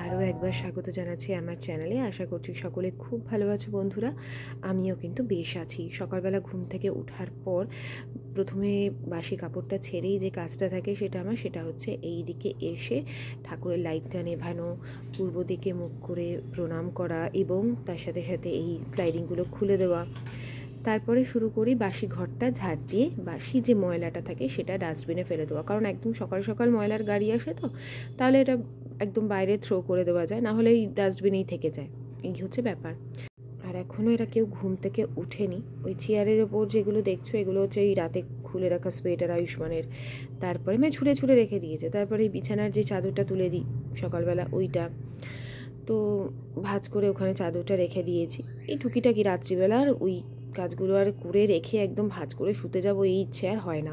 আরও একবার স্বাগত জানাচ্ছি আমার চ্যানেলে। আশা করছি সকলে খুব ভালো আছো বন্ধুরা। আমিও কিন্তু বেশ আছি। সকালবেলা ঘুম থেকে ওঠার পর প্রথমে বাসি কাপড়টা ছেড়েই যে কাজটা থাকে সেটা হচ্ছে এই দিকে এসে ঠাকুরের লাইটটা নেভানো, পূর্ব দিকে মুখ করে প্রণাম করা এবং তার সাথে সাথে এই স্লাইডিংগুলো খুলে দেওয়া। তারপরে শুরু করি বাসি ঘরটা ঝাড় দিয়ে বাসি যে ময়লাটা থাকে সেটা ডাস্টবিনে ফেলে দেওয়া, কারণ একদম সকাল সকাল ময়লার গাড়ি আসে, তো তাহলে এটা একদম বাইরে থ্রো করে দেওয়া যায়, না হলে এই ডাস্টবিনেই থেকে যায়। এই হচ্ছে ব্যাপার। আর এখনও এরা কেউ ঘুম থেকে উঠেনি। ওই চেয়ারের ওপর যেগুলো দেখছো এগুলো হচ্ছে এই রাতে খুলে রাখা সোয়েটার আয়ুষ্মানের, তারপরে ছুঁড়ে ছুঁড়ে রেখে দিয়েছে। তারপরে এই বিছানার যে চাদরটা তুলে দিই সকালবেলা ওইটা তো ভাঁজ করে ওখানে চাদরটা রেখে দিয়েছি। এই টুকিটাকি রাত্রিবেলা আর ওই কাজগুলো আর করে রেখে একদম ভাঁজ করে শুতে যাব এই ইচ্ছে আর হয় না।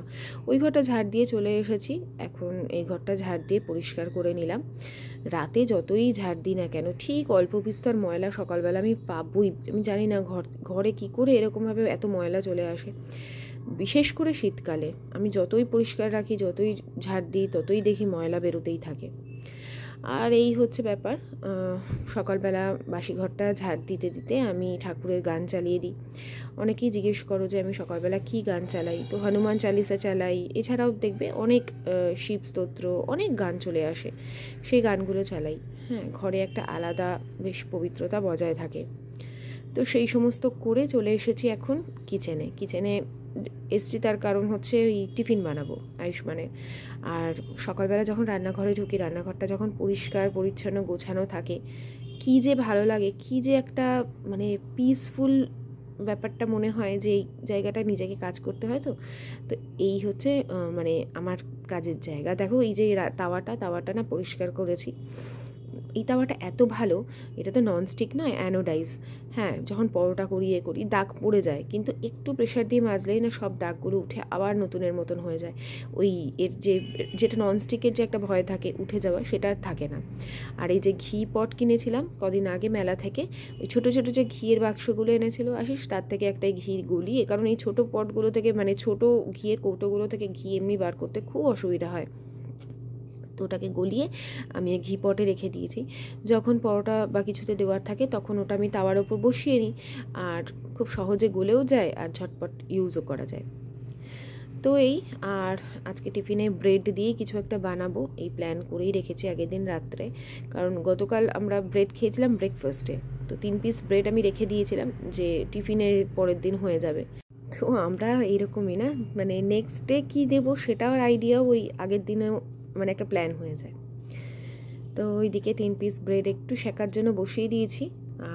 ওই ঘরটা ঝাড় দিয়ে চলে এসেছি, এখন এই ঘরটা ঝাড় দিয়ে পরিষ্কার করে নিলাম। রাতে যতই ঝাড় দিই না কেন ঠিক অল্প বিস্তর ময়লা সকালবেলা আমি পাবই। আমি জানি না ঘরে কি করে এরকমভাবে এত ময়লা চলে আসে, বিশেষ করে শীতকালে। আমি যতই পরিষ্কার রাখি, যতই ঝাড় দিই, ততই দেখি ময়লা বেরোতেই থাকে। আর এই হচ্ছে ব্যাপার। সকালবেলা বাসি ঘরটা ঝাড় দিতে দিতে আমি ঠাকুরের গান চালিয়ে দিই। অনেকেই জিজ্ঞেস করো যে আমি সকালবেলা কী গান চালাই, তো হনুমান চালিসা চালাই, এছাড়াও দেখবে অনেক শিব স্তোত্র, অনেক গান চলে আসে, সেই গানগুলো চালাই। হ্যাঁ, ঘরে একটা আলাদা বেশ পবিত্রতা বজায় থাকে। তো সেই সমস্ত করে চলে এসেছি এখন কিচেনে এসছি, তার কারণ হচ্ছে ওই টিফিন বানাবো আয়ুষ্মানের। আর সকালবেলা যখন রান্নাঘরে ঢুকি, রান্নাঘরটা যখন পরিষ্কার পরিচ্ছন্ন গোছানো থাকে, কী যে ভালো লাগে, কী যে একটা পিসফুল ব্যাপারটা মনে হয় যে এই জায়গাটা নিজেকে কাজ করতে হয়। তো এই হচ্ছে আমার কাজের জায়গা। দেখো এই যে তাওয়াটা না পরিষ্কার করেছি। এই তাওয়াটা এত ভালো, এটা তো ননস্টিক নয়, অ্যানোডাইজ। হ্যাঁ, যখন পরোটা করি দাগ পড়ে যায়, কিন্তু একটু প্রেশার দিয়ে মাজলেই না সব দাগগুলো উঠে আবার নতুনের মতন হয়ে যায়। ওই যেটা ননস্টিকের যে একটা ভয় থাকে উঠে যাওয়া, সেটা থাকে না। আর এই যে ঘি পট কিনেছিলাম কদিন আগে মেলা থেকে, ওই ছোটো ছোটো যে ঘিয়ের বাক্সগুলো এনেছিল আশিস, তার থেকে একটাই ঘি গলিয়ে, কারণ এই ছোটো পটগুলো থেকে ছোটো ঘিয়ের কৌটোগুলো থেকে ঘি এমনি বার করতে খুব অসুবিধা হয়, তো ওটাকে গলিয়ে আমি ঘি পটে রেখে দিয়েছি। যখন পরোটা বা কিছুতে দেওয়ার থাকে তখন ওটা আমি তাওয়ার ওপর বসিয়ে নিই, আর খুব সহজে গলেও যায় আর ঝটপট ইউজও করা যায়। তো আর আজকে টিফিনে ব্রেড দিয়ে কিছু একটা বানাবো এই প্ল্যান করেই রেখেছি আগের দিন রাত্রে, কারণ গতকাল আমরা ব্রেড খেয়েছিলাম ব্রেকফাস্টে, তো 3 পিস ব্রেড আমি রেখে দিয়েছিলাম যে টিফিনে পরের দিন হয়ে যাবে। তো আমরা এইরকমই না, নেক্সট ডে কী দেবো সেটাও আইডিয়াও ওই আগের দিনেও একটা প্ল্যান হয়ে যায়। তো ওইদিকে 3 পিস ব্রেড একটু শেখার জন্য বসিয়ে দিয়েছি,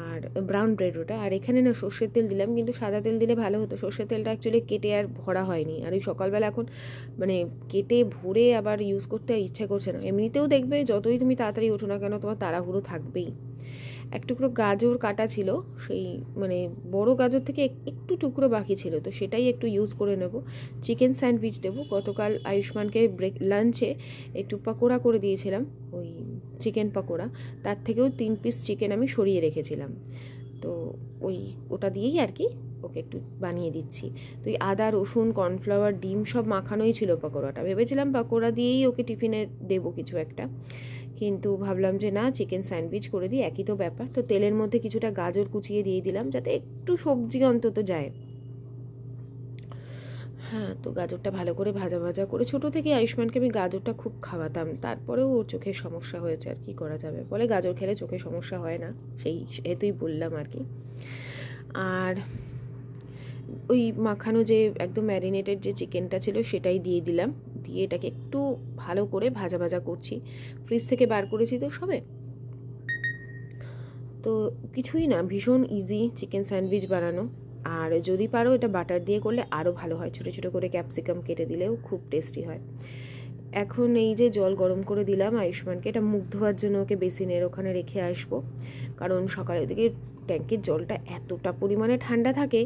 আর ব্রাউন ব্রেড ওটা। আর এখানে না সর্ষের তেল দিলাম, কিন্তু সাদা তেল দিলে ভালো হতো। সর্ষের তেলটা অ্যাকচুয়ালি কেটে আর ভরা হয়নি, আর ওই সকালবেলা এখন কেটে ভরে আবার ইউজ করতে আর ইচ্ছা করছে না। এমনিতেও দেখবে যতই তুমি তাড়াতাড়ি ওঠো না কেন, তোমার তাড়াহুড়ো থাকবেই। এক টুকরো গাজর কাটা ছিল, সেই বড় গাজর থেকে একটু টুকরো বাকি ছিল, তো সেটাই একটু ইউজ করে নেব। চিকেন স্যান্ডউইচ দেবো। গতকাল আয়ুষ্মানকে লাঞ্চে একটু পকোড়া করে দিয়েছিলাম, ওই চিকেন পকোড়া, তার থেকেও 3 পিস চিকেন আমি সরিয়ে রেখেছিলাম, তো ওটা দিয়েই আর কি ওকে একটু বানিয়ে দিচ্ছি। তো এই আদা রসুন কর্নফ্লাওয়ার ডিম সব মাখানোই ছিল পকোড়াটা। ভেবেছিলাম পকোড়া দিয়েই ওকে টিফিনে দেবো কিছু একটা, কিন্তু ভাবলাম যে না, চিকেন স্যান্ডউইচ করে দিই, একই তো ব্যাপার। তো তেলের মধ্যে কিছুটা গাজর কুচিয়ে দিয়ে দিলাম, যাতে একটু সবজি অন্তত যায়। হ্যাঁ, তো গাজরটা ভালো করে ভাজা ভাজা করে, ছোটো থেকে আয়ুষ্মানকে আমি গাজরটা খুব খাওয়াতাম, তারপরেও ওর চোখের সমস্যা হয়েছে, আর কি করা যাবে বলে, গাজর খেলে চোখে সমস্যা হয় না, সেই হেতুই বললাম আর কি। আর ওই মাখানো যে একদম ম্যারিনেটেড যে চিকেনটা ছিল সেটাই দিয়ে দিলাম, দিয়ে এটাকে একটু ভালো করে ভাজা ভাজা করছি। ফ্রিজ থেকে বার করেছি তো সবে, তো কিছুই না, ভীষণ ইজি চিকেন স্যান্ডউইচ বানানো। আর যদি পারো এটা বাটার দিয়ে করলে আরও ভালো হয়, ছোটো ছোটো করে ক্যাপসিকাম কেটে দিলেও খুব টেস্টি হয়। এখন এই যে জল গরম করে দিলাম আয়ুষ্মানকে, এটা মুখ ধোয়ার জন্য ওকে বেসিনের ওখানে রেখে আসবো, কারণ সকালের দিকে ট্যাঙ্কের জলটা এতটা পরিমাণে ঠান্ডা থাকে,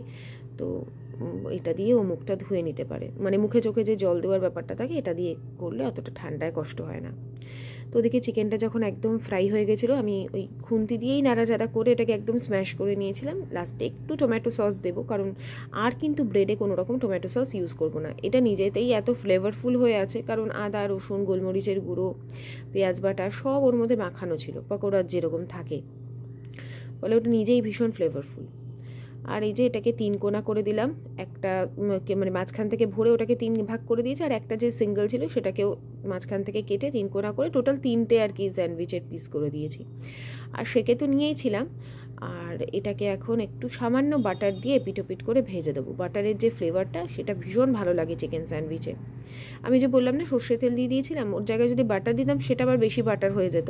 তো এটা দিয়ে ও মুখটা ধুয়ে নিতে পারে, মুখে চোখে যে জল দেওয়ার ব্যাপারটা থাকে এটা দিয়ে করলে অতটা ঠান্ডায় কষ্ট হয় না। তো ওদিকে চিকেনটা যখন একদম ফ্রাই হয়ে গেছিলো, আমি ওই খুন্তি দিয়েই নাড়াচাড়া করে এটাকে একদম স্ম্যাশ করে নিয়েছিলাম। লাস্টে একটু টমেটো সস দেবো, কারণ আর কিন্তু ব্রেডে কোনো রকম টমেটো সস ইউজ করবো না। এটা নিজেতেই এত ফ্লেভারফুল হয়ে আছে, কারণ আদা, রসুন, গোলমরিচের গুঁড়ো, পেঁয়াজ বাটা সব ওর মধ্যে মাখানো ছিল, পকোড়ার যেরকম থাকে, ফলে ওটা নিজেই ভীষণ ফ্লেভারফুল। আর এই যে এটাকে 3 কোনা করে দিলাম, একটা মানে মাঝখান থেকে ভরে ওটাকে 3 ভাগ করে দিয়েছি, আর একটা যে সিঙ্গেল ছিল সেটাকেও মাঝখান থেকে কেটে 3 কোনা করে টোটাল 3টে আর কি স্যান্ডউইচের পিস করে দিয়েছি। আর সেকে তো নিয়েইছিলাম, আর এটাকে এখন একটু সামান্য বাটার দিয়ে পিটোপিট করে ভেজে দেবো। বাটারের যে ফ্লেভারটা সেটা ভীষণ ভালো লাগে চিকেন স্যান্ডউইচে। আমি যে বললাম না সর্ষে তেল দিয়ে দিয়েছিলাম, ওর জায়গায় যদি বাটার দিতাম সেটা আবার বেশি বাটার হয়ে যেত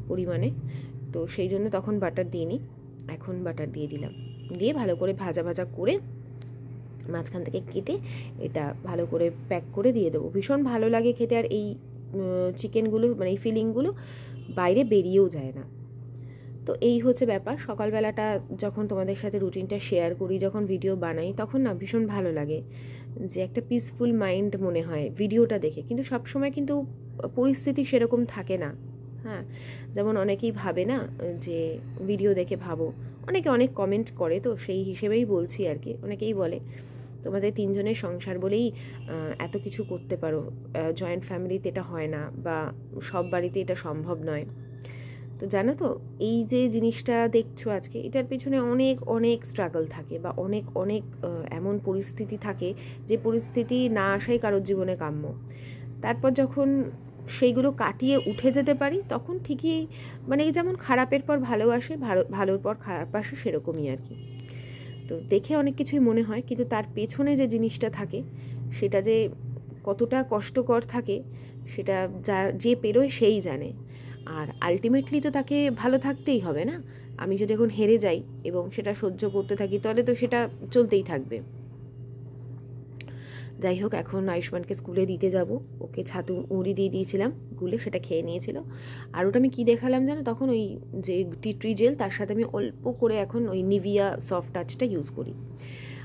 পরিমাণে, তো সেই জন্য তখন বাটার দিইনি, এখন বাটার দিয়ে দিলাম। দিয়ে ভালো করে ভাজা ভাজা করে মাঝখান থেকে কেটে এটা ভালো করে প্যাক করে দিয়ে দেবো। ভীষণ ভালো লাগে খেতে, আর এই চিকেনগুলো মানে এই ফিলিংগুলো বাইরে বেরিয়েও যায় না। তো এই হচ্ছে ব্যাপার। সকালবেলাটা যখন তোমাদের সাথে রুটিনটা শেয়ার করি, যখন ভিডিও বানাই, তখন না ভীষণ ভালো লাগে, যে একটা পিসফুল মাইন্ড মনে হয় ভিডিওটা দেখে। কিন্তু সবসময় কিন্তু পরিস্থিতি সেরকম থাকে না। হ্যাঁ, যেমন অনেকেই ভাবে না যে ভিডিও দেখে ভাবো, অনেকে অনেক কমেন্ট করে, তো সেই হিসেবেই বলছি আর কি। অনেকেই বলে তোমাদের 3 জনের সংসার বলেই এত কিছু করতে পারো, জয়েন্ট ফ্যামিলিতে এটা হয় না, বা সব বাড়িতে এটা সম্ভব নয়। তো জানো তো, এই যে জিনিসটা দেখছো আজকে, এটার পেছনে অনেক অনেক স্ট্রাগল থাকে, বা অনেক অনেক এমন পরিস্থিতি থাকে যে পরিস্থিতি না আসাই কারোর জীবনে কাম্য। তারপর যখন সেইগুলো কাটিয়ে উঠে যেতে পারি, তখন ঠিকই মানে যেমন খারাপের পর ভালো আসে, ভালোর পর খারাপ আসে, সেরকমই আর কি। তো দেখে অনেক কিছুই মনে হয়, কিন্তু তার পেছনে যে জিনিসটা থাকে সেটা যে কতটা কষ্টকর থাকে, সেটা যে পেরোয় সেই জানে। আর আলটিমেটলি তো তাকে ভালো থাকতেই হবে না। আমি যদি এখন হেরে যাই এবং সেটা সহ্য করতে থাকি, তাহলে তো সেটা চলতেই থাকবে। যাই হোক, এখন আয়ুষ্মানকে স্কুলে দিতে যাব। ওকে ছাতু মুড়ি দিয়ে দিয়েছিলাম গুলে, সেটা খেয়ে নিয়েছিল। আর ওটা আমি কী দেখালাম জানো, তখন ওই যে টি ট্রি জেল, তার সাথে আমি অল্প করে এখন ওই নিভিয়া সফট টাচটা ইউজ করি।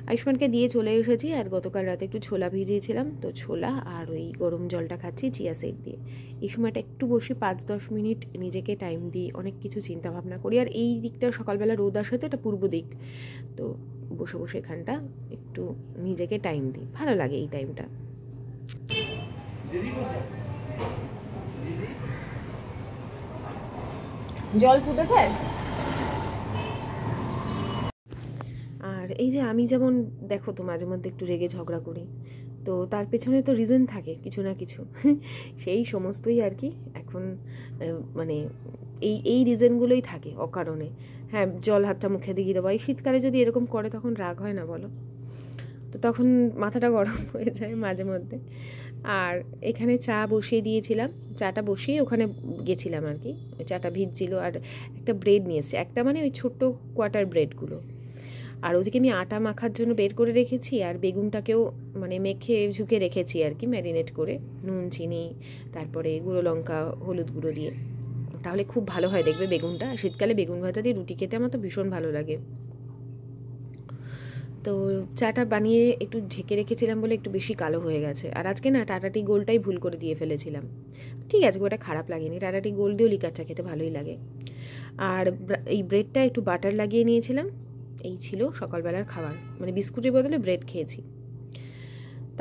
আয়ুষ্মানকে দিয়ে চলে এসেছি। আর গতকাল রাতে একটু ছোলা ভিজিয়েছিলাম, তো ছোলা আর ওই গরম জলটা খাচ্ছি চিয়া সিড দিয়ে। এই সময়টা একটু বসে 5-10 মিনিট নিজেকে টাইম দিই, অনেক কিছু চিন্তা ভাবনা করি। আর এই দিকটা সকালবেলা রোদ আসে, তো এটা পূর্ব দিক, তো বসে বসে এখানটা একটু নিজেকে টাইম দিই, ভালো লাগে এই টাইমটা। জল ফুটেছে। আর এই যে আমি যেমন দেখো তো মাঝে মধ্যে একটু রেগে ঝগড়া করি, তো তার পেছনে তো রিজন থাকে কিছু না কিছু। সেই সমস্তই আর কি এখন মানে এই রিজনগুলোই থাকে অকারণে। হ্যাঁ, জল হাতটা মুখে দিয়ে দেবো, এই শীতকালে যদি এরকম করে তখন রাগ হয় না বলো? তো তখন মাথাটা গরম হয়ে যায় মাঝে মধ্যে। আর এখানে চা বসিয়ে দিয়েছিলাম, চাটা বসিয়ে ওখানে গেছিলাম আর কি, চাটা ভিজছিল। আর একটা ব্রেড নিয়েছে, একটা মানে ওই ছোট্ট কোয়ার্টার ব্রেডগুলো। আর ওদিকে আমি আটা মাখার জন্য বের করে রেখেছি, আর বেগুনটাকেও মানে মেখে ঝুঁকে রেখেছি আর কি, ম্যারিনেট করে নুন, চিনি, তারপরে গুঁড়ো লঙ্কা, হলুদ গুঁড়ো দিয়ে। তাহলে খুব ভালো হয় দেখবে বেগুনটা। শীতকালে বেগুন ভাজা দিয়ে রুটি খেতে আমার তো ভীষণ ভালো লাগে। তো চাটা বানিয়ে একটু ঢেকে রেখেছিলাম বলে একটু বেশি কালো হয়ে গেছে। আর আজকে না টাটা টি গোল্ডটাই ভুল করে দিয়ে ফেলেছিলাম। ঠিক আছে, ওটা খারাপ লাগেনি, টাটা টি গোল্ড দিয়েও লিকার চা খেতে ভালোই লাগে। আর এই ব্রেডটা একটু বাটার লাগিয়ে নিয়েছিলাম। এই ছিল সকালবেলার খাবার, মানে বিস্কুটের বদলে ব্রেড খেয়েছি।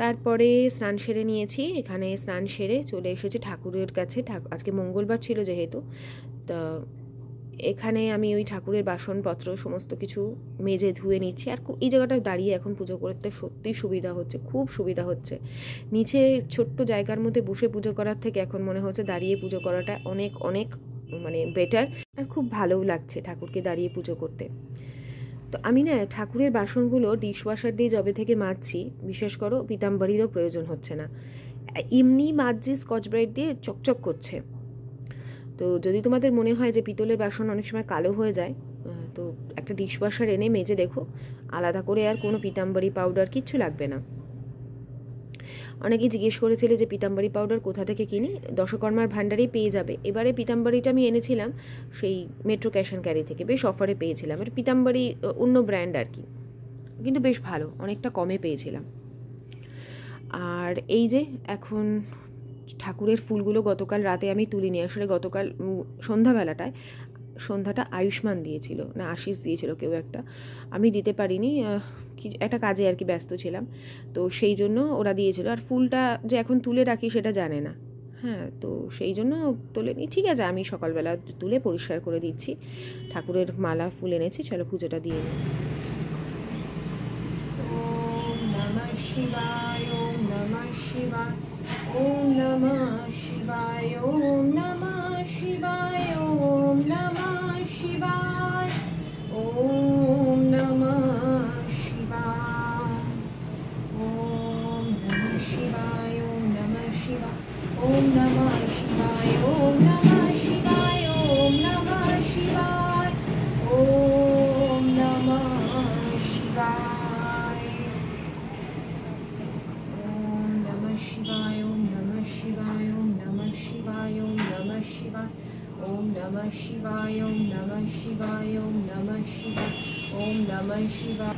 তারপরে স্নান সেরে নিয়েছি, এখানে স্নান সেরে চলে এসেছি ঠাকুরের কাছে। আজকে মঙ্গলবার ছিল যেহেতু, তা এখানে আমি ওই ঠাকুরের বাসনপত্র সমস্ত কিছু মেজে ধুয়ে নিচ্ছি। আর এই জায়গাটা দাঁড়িয়ে এখন পুজো করতে সত্যিই সুবিধা হচ্ছে, খুব সুবিধা হচ্ছে। নিচে ছোট্ট জায়গার মধ্যে বসে পুজো করার থেকে এখন মনে হচ্ছে দাঁড়িয়ে পুজো করাটা অনেক অনেক মানে বেটার, আর খুব ভালোও লাগছে ঠাকুরকে দাঁড়িয়ে পুজো করতে। তো আমি না ঠাকুরের বাসনগুলো ডিশওয়াশার দিয়ে যবে থেকে মাজছি, বিশেষ করো পিতাম্বরীরও প্রয়োজন হচ্ছে না, এমনি মাজছি স্কচ ব্রাইট দিয়ে, চকচক করছে। তো যদি তোমাদের মনে হয় যে পিতলের বাসন অনেক সময় কালো হয়ে যায়, তো একটা ডিশওয়াশার এনে মেজে দেখো, আলাদা করে আর কোনো পিতাম্বরী পাউডার কিচ্ছু লাগবে না। অনেকেই জিজ্ঞেস করেছিলে যে পিতাম্বরী পাউডার কোথা থেকে কিনি, দশকর্মার ভাণ্ডারেই পেয়ে যাবে। এবারে পিতাম্বরীটা আমি এনেছিলাম সেই মেট্রো ক্যাশ অ্যান্ড ক্যারি থেকে, বেশ অফারে পেয়েছিলাম। এটা পিতাম্বরী অন্য ব্র্যান্ড আর কি, কিন্তু বেশ ভালো, অনেকটা কমে পেয়েছিলাম। আর এই যে এখন ঠাকুরের ফুলগুলো গতকাল রাতে আমি তুলিনি, আসলে গতকাল সন্ধ্যাটা আয়ুষ্মান দিয়েছিল না আশিস দিয়েছিল কেউ একটা, আমি দিতে পারিনি, একটা কাজে আর কি ব্যস্ত ছিলাম, তো সেই জন্য ওরা দিয়েছিল। আর ফুলটা যে এখন তুলে রাখি সেটা জানে না, হ্যাঁ, তো সেই জন্য তোলেনি। ঠিক আছে, আমি সকালবেলা তুলে পরিষ্কার করে দিচ্ছি। ঠাকুরের মালা ফুল এনেছি, চলো পুজোটা দিয়ে নিই। ওম নমঃ শিবায়, ওম নমঃ শিবায়, ওম নমঃ শিবায়, ওম নমঃ শিবায়, ওম নমঃ শিবায়, ওম নমঃ শিবায়, ওম নমঃ শিবায়, ওম নমঃ শিবায়, ওম নমঃ শিবায়, ওম নমঃ শিবায়, ওম নমঃ শিবায়, ওম নমঃ শিবায়, ওম নমঃ শিবায়, ওম নমঃ শিবায়, ওম নমঃ শিবায়, ওম নমঃ শিবায়, ওম নমঃ শিবায়, ওম নমঃ শিবায়, ওম নমঃ শিবায়, ওম নমঃ শিবায়।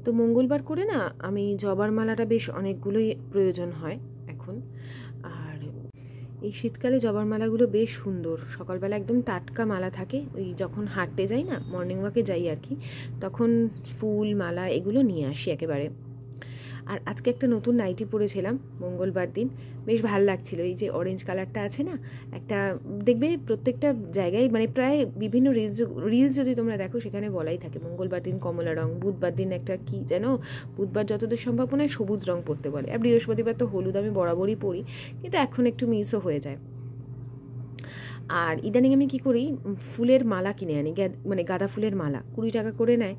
তো মঙ্গলবার করে না আমি জবার মালাটা বেশ অনেকগুলোই প্রয়োজন হয় এখন। আর এই শীতকালে জবার মালাগুলো বেশ সুন্দর, সকালবেলা একদম টাটকা মালা থাকে। ওই যখন হাঁটতে যাই না, মর্নিং ওয়াকে যাই আর কি, তখন ফুল মালা এগুলো নিয়ে আসি একেবারে। আর আজকে একটা নতুন নাইটি পরেছিলাম মঙ্গলবার দিন, বেশ ভালো লাগছিল। এই যে অরেঞ্জ কালারটা আছে না, একটা দেখবে প্রত্যেকটা জায়গায় মানে প্রায় বিভিন্ন রিলস যদি তোমরা দেখো সেখানে বলাই থাকে মঙ্গলবার দিন কমলা রং, বুধবার দিন একটা কি যেন, বুধবার যতদূর সম্ভব মনে হয় সবুজ রং পরতে বলে, আর বৃহস্পতিবার তো হলুদ আমি বরাবরই পরি, কিন্তু এখন একটু মিসও হয়ে যায়। আর ইদানিং আমি কি করি, ফুলের মালা কিনে আনি, মানে গাঁদা ফুলের মালা 20 টাকা করে নেয়,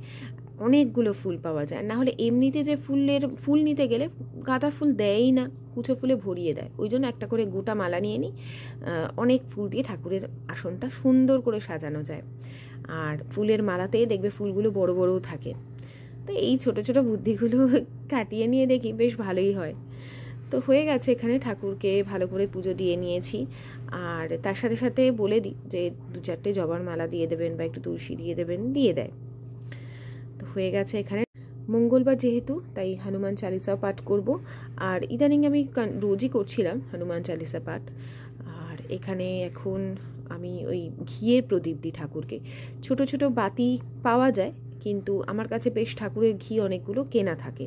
অনেকগুলো ফুল পাওয়া যায়। না হলে এমনিতে যে ফুল নিতে গেলে গাঁদা ফুল দেয়ই না, কুচো ফুলে ভরিয়ে দেয়, ওই জন্য একটা করে গোটা মালা নিয়ে নিই। অনেক ফুল দিয়ে ঠাকুরের আসনটা সুন্দর করে সাজানো যায়। আর ফুলের মালাতে দেখবে ফুলগুলো বড় বড়ও থাকে। তো এই ছোট ছোট বুদ্ধিগুলো কাটিয়ে নিয়ে দেখি বেশ ভালোই হয়। তো হয়ে গেছে, এখানে ঠাকুরকে ভালো করে পুজো দিয়ে নিয়েছি। আর তার সাথে সাথে বলে দিই যে 2-4টে জবার মালা দিয়ে দেবেন বা একটু তুলসী দিয়ে দেবেন, দিয়ে দেয়। তো হয়ে গেছে এখানে। মঙ্গলবার যেহেতু, তাই হনুমান চালিসা পাঠ করব। আর ইদানিং আমি রোজই করছিলাম হনুমান চালিসা পাঠ। আর এখানে এখন আমি ওই ঘিয়ের প্রদীপ দিই ঠাকুরকে। ছোট ছোট বাতি পাওয়া যায়, কিন্তু আমার কাছে বেশ ঠাকুরের ঘি অনেকগুলো কেনা থাকে,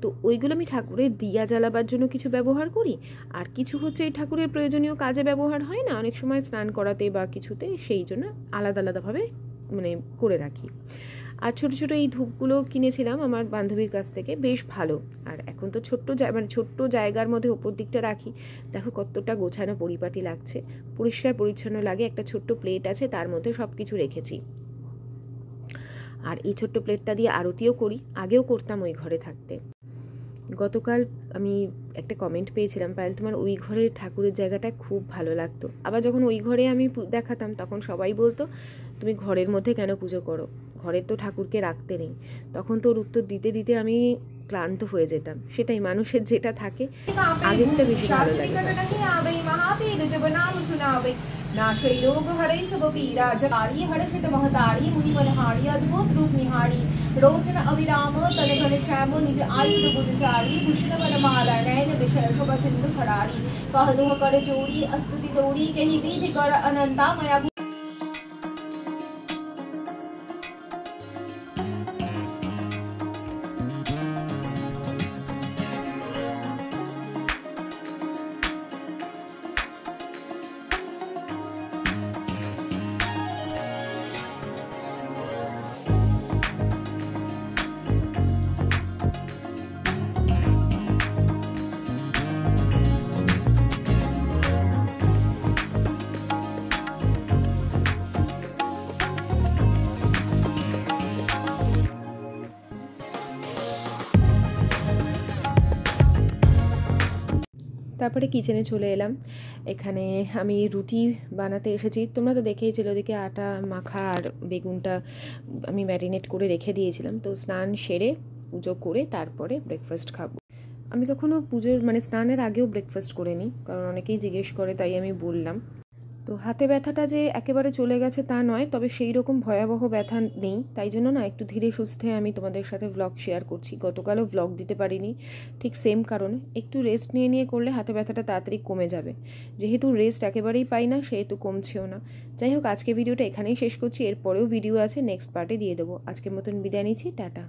তো ওইগুলো আমি ঠাকুরের দিয়া জ্বালাবার জন্য কিছু ব্যবহার করি। আর কিছু হচ্ছে এই ঠাকুরের প্রয়োজনীয় কাজে ব্যবহার হয় না, অনেক সময় স্নান করাতে বা কিছুতে, সেই জন্য আলাদা আলাদাভাবে মানে করে রাখি। আর ছোট ছোট এই ধূপগুলো কিনেছিলাম আমার বান্ধবীর কাছ থেকে, বেশ ভালো। আর এখন তো ছোট্ট জায়গার মধ্যে ওপর দিকটা রাখি, দেখো কতটা গোছানো পরিপাটি লাগছে, পরিষ্কার পরিচ্ছন্ন লাগে। একটা ছোট্ট প্লেট আছে, তার মধ্যে সব কিছু রেখেছি। আর এই ছোট্ট প্লেটটা দিয়ে আরতিও করি, আগেও করতাম ওই ঘরে থাকতে। গতকাল আমি একটা কমেন্ট পেয়েছিলাম, পায়েল তোমার ওই ঘরের ঠাকুরের জায়গাটা খুব ভালো লাগতো। আবার যখন ওই ঘরে আমি দেখাতাম তখন সবাই বলতো তুমি ঘরের মধ্যে কেন পুজো করো, ঘরের তো ঠাকুরকে রাখতে নেই। তখন তোর উত্তর দিতে দিতে আমি ক্লান্ত হয়ে যেতাম। সেটাই, মানুষের যেটা থাকে আগেরটা বেশি ভালো লাগে। नाशै रोग हरै सब पीरा जकारी हर्षित महतारी मुनि मनहारी अद्भुत रूप निहारी रोचन अविराम तन घन श्याम निज आयुध बुधचारी भूषण वनमाला नयन विषय शोभ सिंधु खरारी कह दुह कर जोड़ी अस्तुति तोड़ी कहि विधि कर अनंता मया। তারপরে কিচেনে চলে এলাম। এখানে আমি রুটি বানাতে এসেছি। তোমরা তো দেখেইছিল, ওদিকে আটা মাখা আর বেগুনটা আমি ম্যারিনেট করে রেখে দিয়েছিলাম। তো স্নান সেরে পুজো করে তারপরে ব্রেকফাস্ট খাবো। আমি কখনো পুজোর স্নানের আগেও ব্রেকফাস্ট করে নিই, কারণ অনেকেই জিজ্ঞেস করে, তাই আমি বললাম। তো হাতে ব্যথাটা যে একেবারে চলে গেছে তা নয়, তবে সেই রকম ভয়াবহ ব্যথা নেই, তাই জন্য না একটু ধীরে সুস্থে আমি তোমাদের সাথে ব্লগ শেয়ার করছি। গতকালও ব্লগ দিতে পারিনি, ঠিক সেম কারণে। একটু রেস্ট নিয়ে করলে হাতে ব্যথাটা তাড়াতাড়ি কমে যাবে। যেহেতু রেস্ট একেবারেই পাই না, সেহেতু কমছেও না। যাই হোক, আজকে ভিডিওটা এখানেই শেষ করছি। এরপরেও ভিডিও আছে, নেক্সট পার্টে দিয়ে দেবো। আজকের মতন বিদায় নিচ্ছি, টাটা।